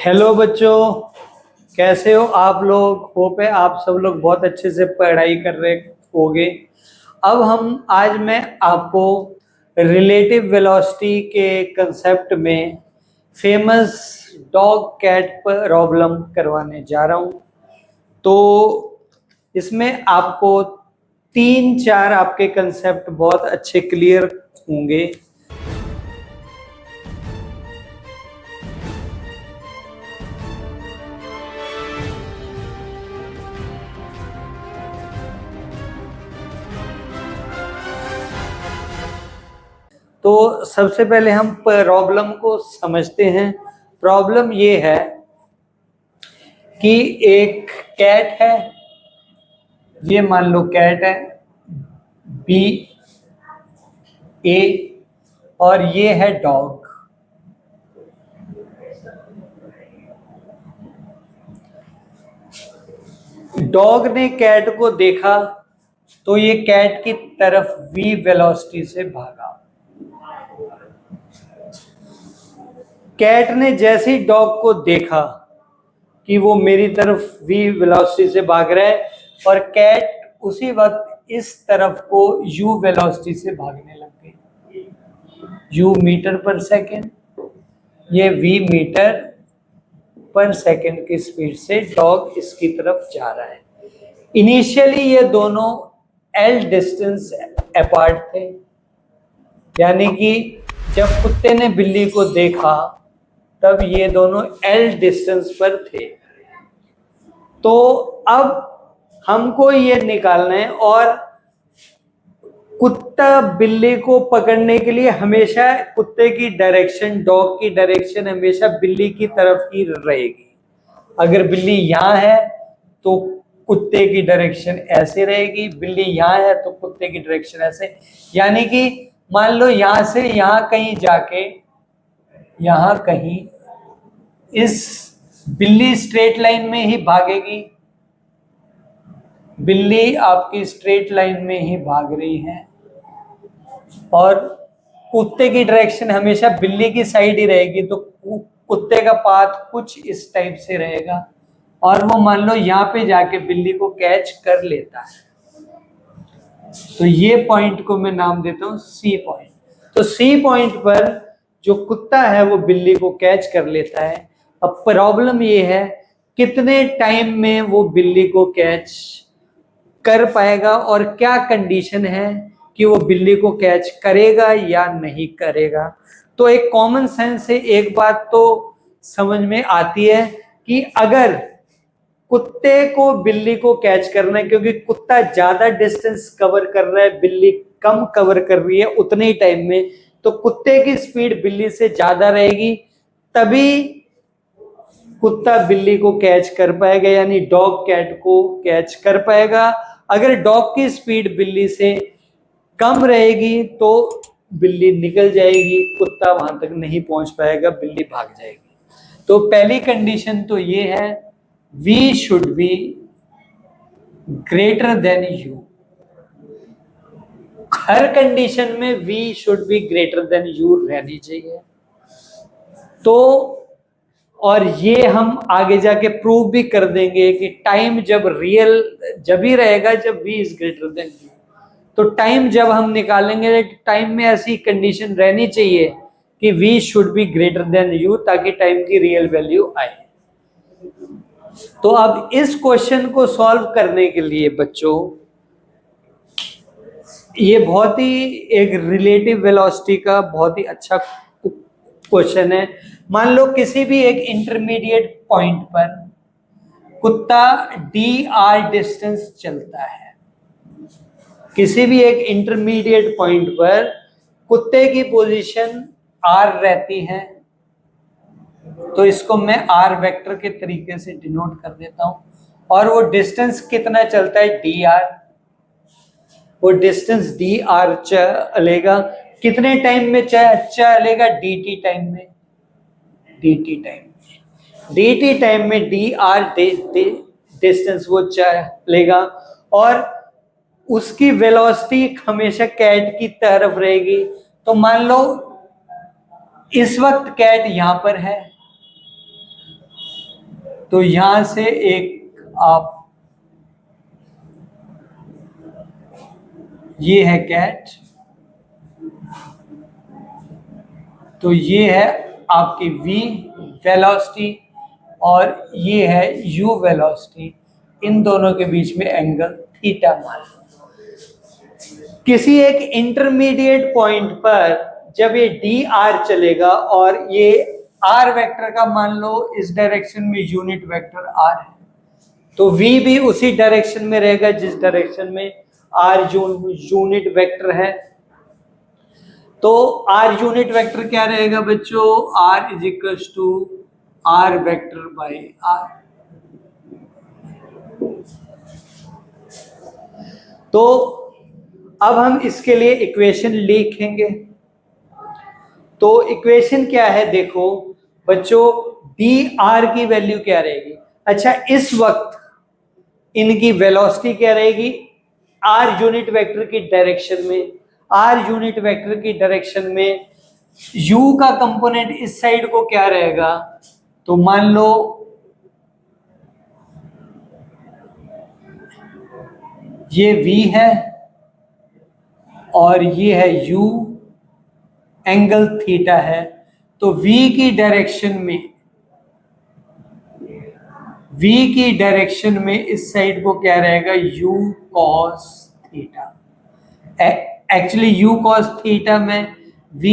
Hello बच्चों, कैसे हो आप लोग। होप है आप सब लोग बहुत अच्छे से पढ़ाई कर रहे होगे। अब आज मैं आपको रिलेटिव वेलोसिटी के कंसेप्ट में फेमस डॉग कैट प्रॉब्लम करवाने जा रहा हूँ। तो इसमें आपको 3-4 आपके कंसेप्ट बहुत अच्छे क्लियर होंगे। तो सबसे पहले हम प्रॉब्लम को समझते हैं। प्रॉब्लम ये है कि एक कैट है, ये मान लो कैट है बी ए, और ये है डॉग। डॉग ने कैट को देखा तो ये कैट की तरफ v वेलोसिटी से भागा। कैट ने जैसे ही डॉग को देखा कि वो मेरी तरफ v वेलोसिटी से भाग रहा है, और कैट उसी वक्त इस तरफ को u वेलोसिटी से भागने लग गई। u मीटर पर सेकेंड, ये v मीटर पर सेकेंड की स्पीड से डॉग इसकी तरफ जा रहा है। इनिशियली ये दोनों l डिस्टेंस अपार्ट थे, यानी कि जब कुत्ते ने बिल्ली को देखा तब ये दोनों l डिस्टेंस पर थे। तो अब हमको ये निकालना है, और कुत्ता बिल्ली को पकड़ने के लिए हमेशा कुत्ते की डायरेक्शन, डॉग की डायरेक्शन हमेशा बिल्ली की तरफ ही रहेगी। अगर बिल्ली यहाँ है तो कुत्ते की डायरेक्शन ऐसे रहेगी, बिल्ली यहाँ है तो कुत्ते की डायरेक्शन ऐसे। यानी कि मान लो यहाँ से यहाँ कहीं जाके यहाँ कहीं इस बिल्ली स्ट्रेट लाइन में ही भागेगी। बिल्ली आपकी स्ट्रेट लाइन में ही भाग रही है, और कुत्ते की डायरेक्शन हमेशा बिल्ली की साइड ही रहेगी। तो कुत्ते का पाथ कुछ इस टाइप से रहेगा, और वो मान लो यहाँ पे जाके बिल्ली को कैच कर लेता है। तो ये पॉइंट को मैं नाम देता हूँ सी पॉइंट। तो सी पॉइंट पर जो कुत्ता है वो बिल्ली को कैच कर लेता है। अब प्रॉब्लम ये है कितने टाइम में वो बिल्ली को कैच कर पाएगा, और क्या कंडीशन है कि वो बिल्ली को कैच करेगा या नहीं करेगा। तो एक कॉमन सेंस से एक बात तो समझ में आती है कि अगर कुत्ते को बिल्ली को कैच करना है, क्योंकि कुत्ता ज्यादा डिस्टेंस कवर कर रहा है, बिल्ली कम कवर कर रही है उतने ही टाइम में, तो कुत्ते की स्पीड बिल्ली से ज्यादा रहेगी, तभी कुत्ता बिल्ली को कैच कर पाएगा, यानी डॉग कैट को कैच कर पाएगा। अगर डॉग की स्पीड बिल्ली से कम रहेगी तो बिल्ली निकल जाएगी, कुत्ता वहां तक नहीं पहुंच पाएगा, बिल्ली भाग जाएगी। तो पहली कंडीशन तो ये है, v should be greater than u। Her condition में v should be greater than u रहनी चाहिए। तो और ये हम आगे जाके प्रूव भी कर देंगे कि टाइम जब ही रहेगा जब v is greater than u। तो टाइम जब हम निकालेंगे, टाइम में ऐसी कंडीशन रहनी चाहिए कि v should be greater than u, ताकि टाइम की रियल वैल्यू आए। तो अब इस क्वेश्चन को सॉल्व करने के लिए बच्चों, ये बहुत ही एक रिलेटिव वेलोसिटी का बहुत ही अच्छा क्वेश्चन है। मान लो किसी भी एक इंटरमीडिएट पॉइंट पर कुत्ता dr डिस्टेंस चलता है। किसी भी एक इंटरमीडिएट पॉइंट पर कुत्ते की पोजीशन r रहती है, तो इसको मैं r वेक्टर के तरीके से डिनोट कर देता हूं। और वो डिस्टेंस कितना चलता है dr, वो डिस्टेंस dr चलेगा कितने टाइम में चलेगा, dt टाइम में। dt टाइम में dr डिस्टेंस वो चलेगा, और उसकी वेलोसिटी हमेशा कैट की तरफ रहेगी। तो मान लो इस वक्त कैट यहां पर है, तो यहां से एक आप, ये है कैट, तो ये है आपकी v वेलोसिटी और ये है u वेलोसिटी, इन दोनों के बीच में एंगल थीटा मान लो। किसी एक इंटरमीडिएट पॉइंट पर जब ये डी आर चलेगा और ये आर वेक्टर का मान लो इस डायरेक्शन में यूनिट वेक्टर आर है, तो v भी उसी डायरेक्शन में रहेगा जिस डायरेक्शन में आर यूनिट वेक्टर है। तो आर यूनिट वेक्टर क्या रहेगा बच्चों, R is equal to R vector by R. तो अब हम इसके लिए इक्वेशन लिखेंगे। तो इक्वेशन क्या है, देखो बच्चों, डी आर की वैल्यू क्या रहेगी। अच्छा, इस वक्त इनकी वेलोसिटी क्या रहेगी, आर यूनिट वेक्टर की डायरेक्शन में, आर यूनिट वेक्टर की डायरेक्शन में u का कंपोनेंट इस साइड को क्या रहेगा, तो मान लो ये v है और ये है u, एंगल थीटा है। तो v की डायरेक्शन में इस साइड को क्या रहेगा, u cos theta. Actually u cos theta में v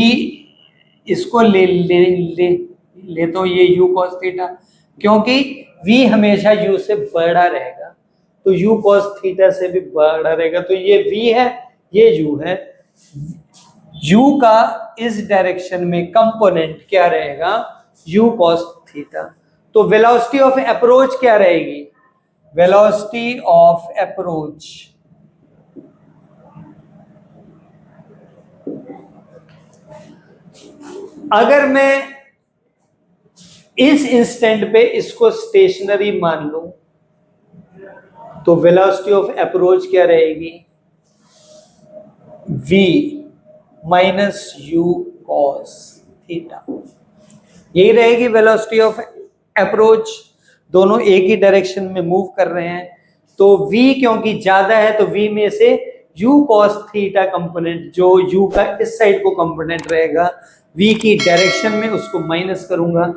इसको ले तो ये u cos थीटा, क्योंकि v हमेशा u से बड़ा रहेगा, तो u cos थीटा से भी बड़ा रहेगा। तो ये v है, ये u है, u का इस डायरेक्शन में कंपोनेंट क्या रहेगा, u cos थीटा। तो वेलोसिटी ऑफ अप्रोच क्या रहेगी, वेलोसिटी ऑफ अप्रोच अगर मैं इस इंस्टेंट पे इसको स्टेशनरी मान लूं तो वेलोसिटी ऑफ अप्रोच क्या रहेगी, v minus u cos theta, यही रहेगी वेलोसिटी ऑफ अप्रोच। दोनों एक ही डायरेक्शन में मूव कर रहे हैं, तो v क्योंकि ज्यादा है तो v में से u cos थीटा कंपोनेंट, जो u का इस साइड को कंपोनेंट रहेगा, v की डायरेक्शन में उसको माइनस करूंगा।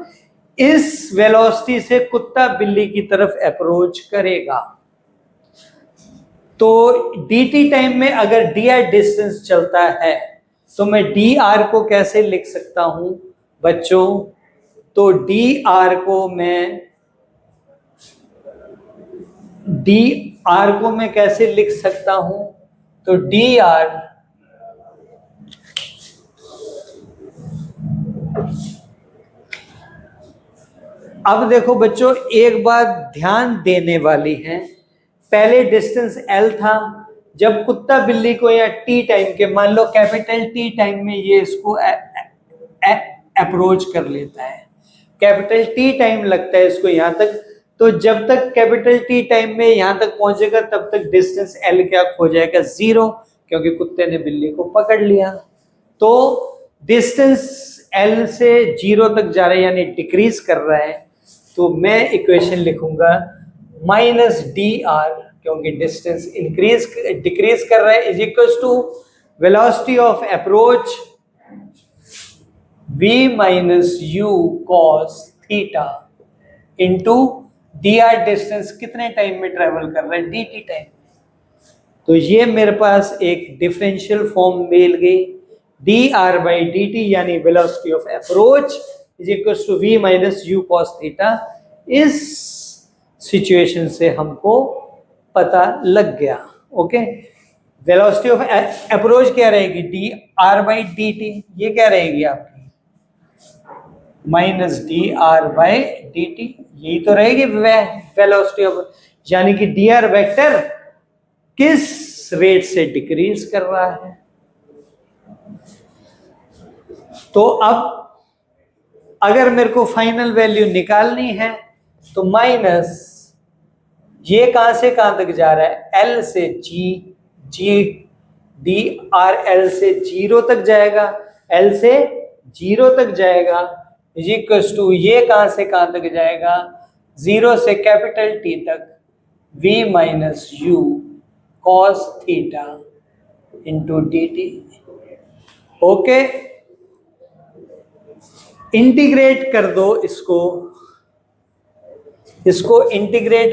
इस वेलोसिटी से कुत्ता बिल्ली की तरफ अप्रोच करेगा। तो dt टाइम में अगर dr डिस्टेंस चलता है तो मैं dr को कैसे लिख सकता हूं बच्चों, तो dr को मैं कैसे लिख सकता हूं, तो dr अब देखो बच्चों, एक बात ध्यान देने वाली है, पहले डिस्टेंस L था, जब कुत्ता बिल्ली को या t टाइम के, मान लो कैपिटल T टाइम में ये इसको अप्रोच कर लेता है, कैपिटल T टाइम लगता है इसको यहां तक, तो जब तक कैपिटल T टाइम में यहां तक पहुंचेगा तब तक डिस्टेंस L क्या हो जाएगा, 0, क्योंकि कुत्ते ने बिल्ली को पकड़ लिया। तो डिस्टेंस L से 0 तक जा रहा है, यानी डिक्रीज कर रहा है, तो मैं इक्वेशन लिखूंगा माइनस dr, क्योंकि डिस्टेंस डिक्रीज कर रहा है, is equal to velocity of approach v minus u cos theta into dr, distance कितने टाइम में ट्रेवल कर रहा है, dt टाइम। तो ये मेरे पास एक डिफरेंशियल फॉर्म मिल गई, dr बाई dt यानी velocity of approach is equal to v minus u cos theta. इस सिचुएशन से हमको पता लग गया। ओके, वेलोसिटी ऑफ अप्रोच क्या रहेगी, dr बाई dt, ये क्या रहेगी आपकी माइनस dr बाई dt, यही तो रहेगी वेलोसिटी ऑफ, यानी कि dr वेक्टर किस रेट से डिक्रीज कर रहा है। तो अब अगर मेरे को फाइनल वैल्यू निकालनी है तो माइनस ये कहां से कहां तक जा रहा है, L से G dr L से 0 तक जाएगा, L से 0 तक जाएगा, इज इक्वल टू ये कहां से कहां तक जाएगा, 0 से कैपिटल टी तक v minus u cos theta into D T. Okay, integrate कर दो इसको इंटीग्रेट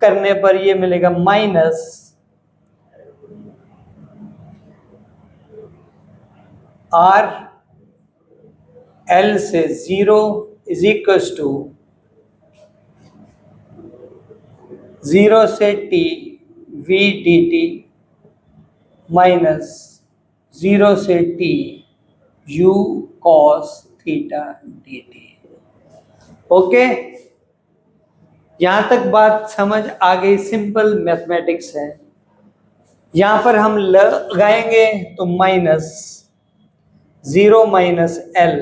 करने पर ये मिलेगा माइनस r l से 0 इज इक्वल टू 0 से t v D T minus 0 से t u cos theta D T. Okay, यहां तक बात समझ आ गई? सिंपल मैथमेटिक्स है। यहां पर हम लगाएंगे तो minus 0 minus L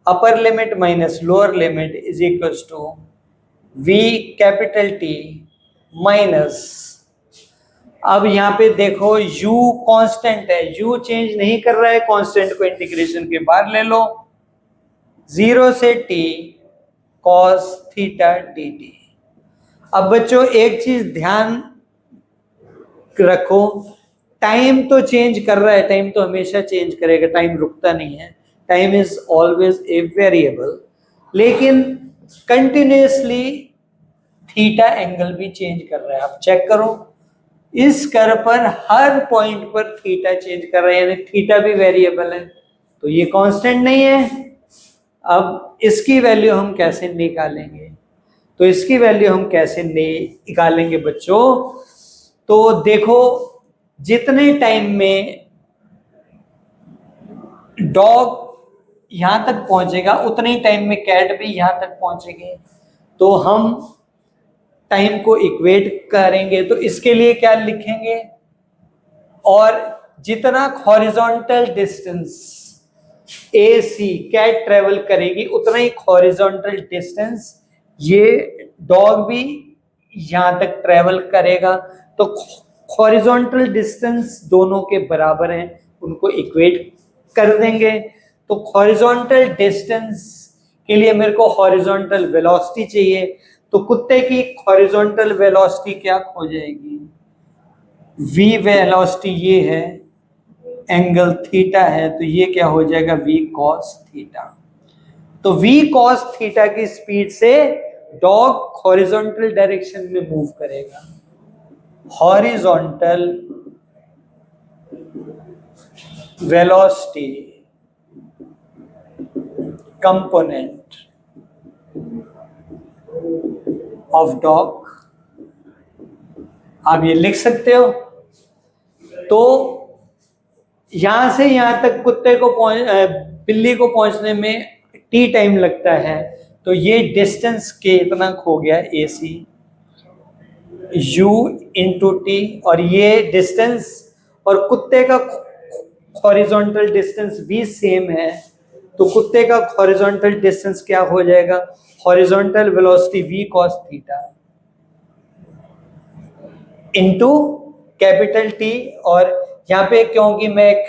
upper limit minus lower limit is equal to v capital T minus, अब यहां पे देखो u कांस्टेंट है, u चेंज नहीं कर रहा है, कांस्टेंट को इंटीग्रेशन के बाहर ले लो, 0 से t cos theta D T. अब बच्चों एक चीज ध्यान रखो, टाइम तो चेंज कर रहा है, टाइम तो हमेशा चेंज करेगा, टाइम रुकता नहीं है, time is always a variable, लेकिन कंटिन्यूसली थीटा एंगल भी चेंज कर रहा है। आप चेक करो, इस कर्व पर हर पॉइंट पर थीटा चेंज कर रहा है, यानी थीटा भी वेरिएबल है, तो ये कांस्टेंट नहीं है। अब इसकी वैल्यू हम कैसे निकालेंगे? तो इसकी वैल्यू हम कैसे निकालेंगे बच्चों? तो देखो, जितने टाइम में डॉग यहां तक पहुंचेगा उतने ही टाइम में कैट भी यहां तक पहुंचेगी, तो हम टाइम को इक्वेट करेंगे। तो इसके लिए क्या लिखेंगे? और जितना हॉरिजॉन्टल डिस्टेंस ए सी कैट ट्रेवल करेगी उतना ही हॉरिजॉन्टल डिस्टेंस ये डॉग भी यहां तक ट्रेवल करेगा। तो हॉरिजॉन्टल डिस्टेंस दोनों के बराबर हैं, उनको इक्वेट कर देंगे। तो हॉरिजॉन्टल डिस्टेंस के लिए मेरे को हॉरिजॉन्टल वेलोसिटी चाहिए, तो कुत्ते की हॉरिजॉन्टल वेलोसिटी क्या हो जाएगी? v वेलोसिटी ये है, एंगल थीटा है, तो ये क्या हो जाएगा? v cos theta. तो v cos थीटा की स्पीड से डॉग हॉरिजॉन्टल डायरेक्शन में मूव करेगा। Horizontal velocity component of dog, आप ये लिख सकते हो। तो यहां से यहां तक कुत्ते को बिल्ली को पहुंचने में t टाइम लगता है, तो ये डिस्टेंस के इतना हो गया ए सी u इंटू टी, और ये डिस्टेंस और कुत्ते का हॉरिजॉन्टल डिस्टेंस भी सेम है, तो कुत्ते का हॉरिजॉन्टल डिस्टेंस क्या हो जाएगा? Horizontal velocity v cos theta into capital T, और यहाँ पे क्योंकि मैं एक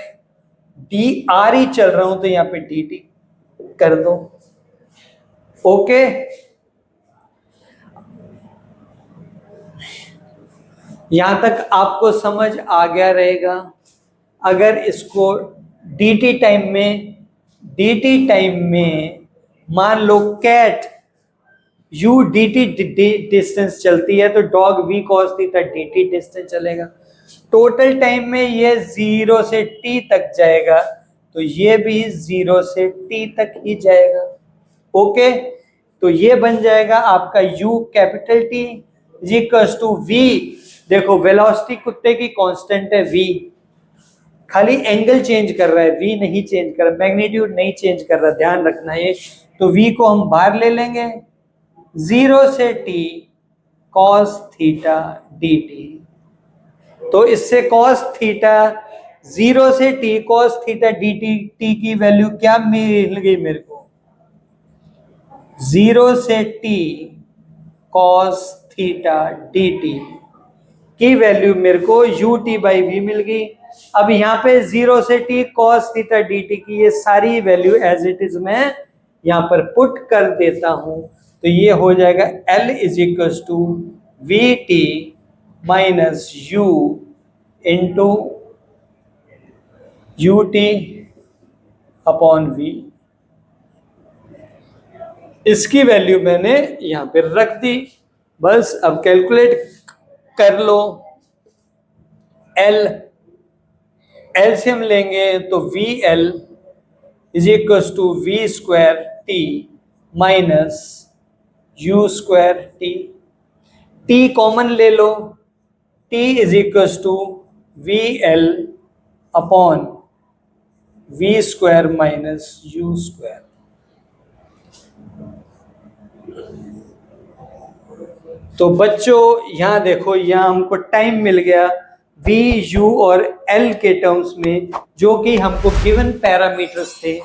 डी आर ही चल रहा हूं तो यहाँ पे डी टी कर दो। ओके, यहां तक आपको समझ आ गया रहेगा। अगर इसको dt टाइम में मान लो कैट u dt डिस्टेंस चलती है, तो dog v cos theta dt distance चलेगा। टोटल टाइम में ये 0 से t तक जाएगा, तो ये भी 0 से t तक ही जाएगा। ओके, तो ये बन जाएगा आपका u capital T equals to v। देखो वेलोसिटी कुत्ते की कांस्टेंट है v, खाली एंगल चेंज कर रहा है, v नहीं चेंज कर रहा, मैग्नीट्यूड नहीं चेंज कर रहा, ध्यान रखना है। तो v को हम बाहर ले लेंगे, 0 से t cos थीटा dt। तो इससे cos थीटा 0 से t cos theta dt t की वैल्यू क्या मिल गई मेरे को? 0 से t cos थीटा dt की वैल्यू मेरे को ut बाई v मिल गई। अब यहाँ पे 0 से t cos थीटा dt की ये सारी वैल्यू एज इट इज मैं यहाँ पर पुट कर देता हूँ तो ये हो जाएगा L is equal to V T minus U into U T upon V. इसकी वैल्यू मैंने यहाँ पे रख दी, बस अब कैलकुलेट कर लो। एलसीएम लेंगे तो v l is equal to v square t minus u square t. T common ले लो, t is equal to v l upon v square minus u square. तो बच्चों यहां देखो, यहां हमको टाइम मिल गया वी यू और एल के टर्म्स में, जो कि हमको गिवन पैरामीटर्स थे।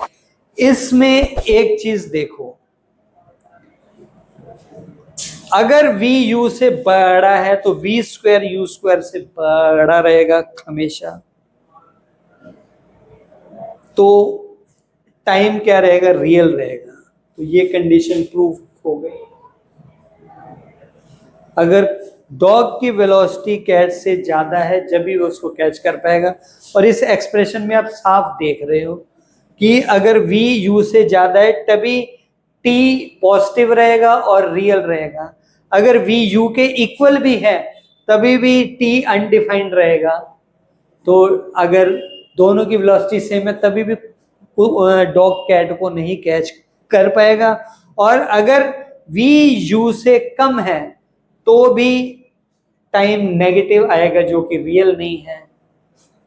इसमें एक चीज देखो, अगर वी यू से बड़ा है तो वी स्क्वायर यू स्क्वायर से बड़ा रहेगा हमेशा, तो टाइम क्या रहेगा, रियल रहेगा। तो ये कंडीशन प्रूव हो गई। अगर डॉग की वेलोसिटी कैट से ज्यादा है जब भी वो उसको कैच कर पाएगा। और इस एक्सप्रेशन में आप साफ देख रहे हो कि अगर वी यू से ज्यादा है तभी टी पॉजिटिव रहेगा और रियल रहेगा। अगर वी यू के इक्वल भी है तभी भी टी अनडिफाइंड रहेगा। तो अगर दोनों की वेलोसिटी सेम है तभी भी डॉग कैट को नहीं कैच कर पाएगा। और अगर वी यू से कम है तो भी टाइम नेगेटिव आएगा, जो कि रियल नहीं है,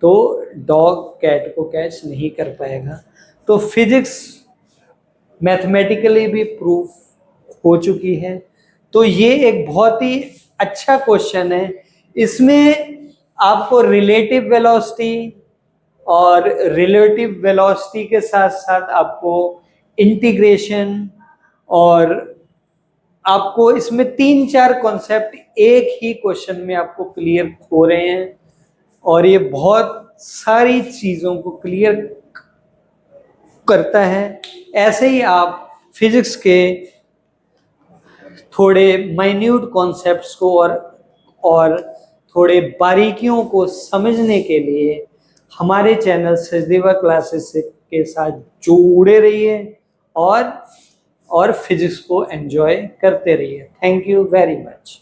तो डॉग कैट को कैच नहीं कर पाएगा। तो फिजिक्स मैथमेटिकली भी प्रूफ हो चुकी है। तो ये एक बहुत ही अच्छा क्वेश्चन है। इसमें आपको रिलेटिव वेलोसिटी और रिलेटिव वेलोसिटी के साथ साथ आपको इंटीग्रेशन, और आपको इसमें 3-4 कॉन्सेप्ट एक ही क्वेश्चन में आपको क्लियर हो रहे हैं। और ये बहुत सारी चीजों को क्लियर करता है। ऐसे ही आप फिजिक्स के थोड़े माइन्यूट कॉन्सेप्ट्स को और थोड़े बारीकियों को समझने के लिए हमारे चैनल सचदेवा क्लासेस के साथ जुड़े रहिए और फिजिक्स को एंजॉय करते रहिए। Thank you very much.